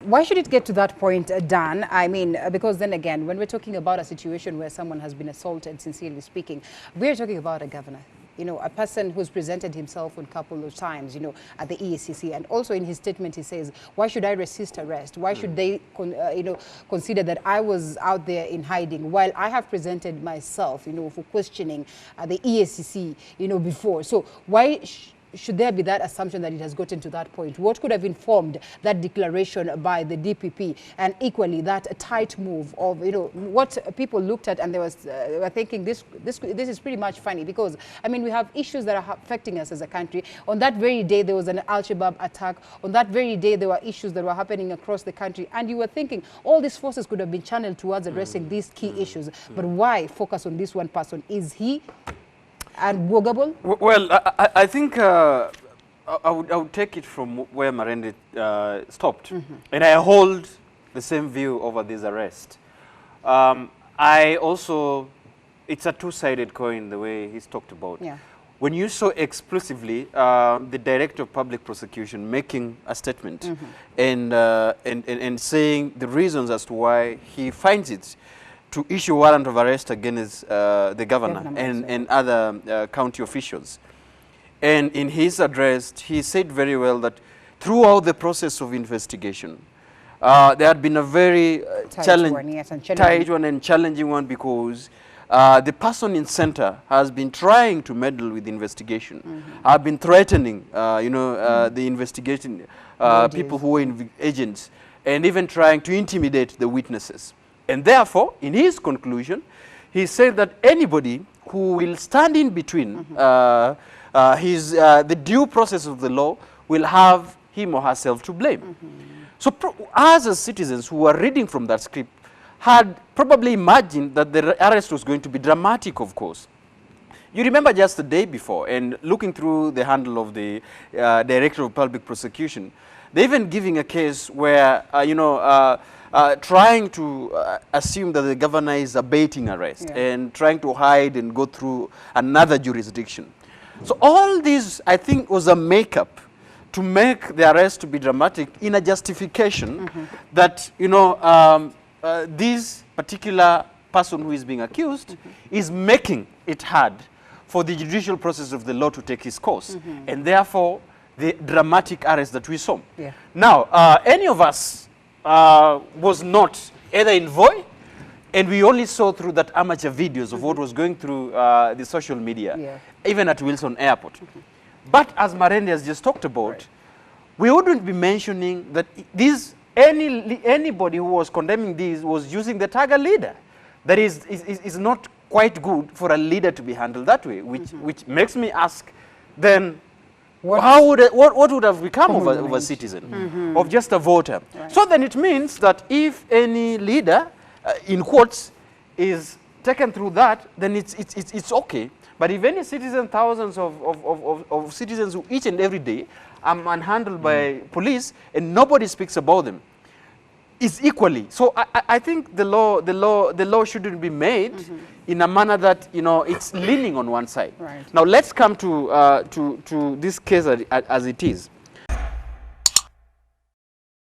why should it get to that point, Dan? I mean, because then again, when we're talking about a situation where someone has been assaulted, sincerely speaking, we're talking about a governor. You know, a person who's presented himself a couple of times, you know, at the EACC, and also in his statement he says, why should I resist arrest? Why should they, you know, consider that I was out there in hiding while I have presented myself, you know, for questioning the EACC, you know, before? So why should there be that assumption that it has gotten to that point? What could have informed that declaration by the DPP, and equally that tight move of, you know, what people looked at and they were thinking this is pretty much funny, because I mean we have issues that are affecting us as a country. On that very day there was an Al-Shabaab attack. On that very day there were issues that were happening across the country, and you were thinking all these forces could have been channeled towards addressing these key issues. But why focus on this one person? Is he unwogable? Well, I think I would take it from where Marende stopped. And I hold the same view over this arrest. I also, it's a two-sided coin the way he's talked about. Yeah. When you saw exclusively the Director of Public Prosecution making a statement and saying the reasons as to why he finds it to issue a warrant of arrest against the governor and other county officials. And in his address, he said very well that throughout the process of investigation, there had been a very tight one and challenging one, because the person in center has been trying to meddle with the investigation, have been threatening, you know, the investigation people who were agents, and even trying to intimidate the witnesses. And therefore, in his conclusion, he said that anybody who will stand in between the due process of the law will have him or herself to blame. So us as citizens who are reading from that script had probably imagined that the arrest was going to be dramatic, of course. You remember just the day before, and looking through the handle of the Director of Public Prosecution, they're even giving a case where, you know, trying to assume that the governor is abating arrest and trying to hide and go through another jurisdiction. So all this, I think, was a makeup to make the arrest to be dramatic, in a justification that, you know, this particular person who is being accused is making it hard for the judicial process of the law to take its course, and therefore the dramatic arrest that we saw. Now, any of us was not either in Voi, and we only saw through that amateur videos of what was going through the social media, even at Wilson Airport. But as Marende has just talked about, we wouldn't be mentioning that anybody who was condemning this was using the tag leader. That is not quite good for a leader to be handled that way, which makes me ask, then what would have become of a citizen, of just a voter? So then it means that if any leader, in quotes, is taken through that, then it's okay. But if any citizen, thousands of citizens who each and every day are manhandled by police and nobody speaks about them, is equally. So I think the law shouldn't be made in a manner that, you know, it's leaning on one side. Now let's come to this case as it is.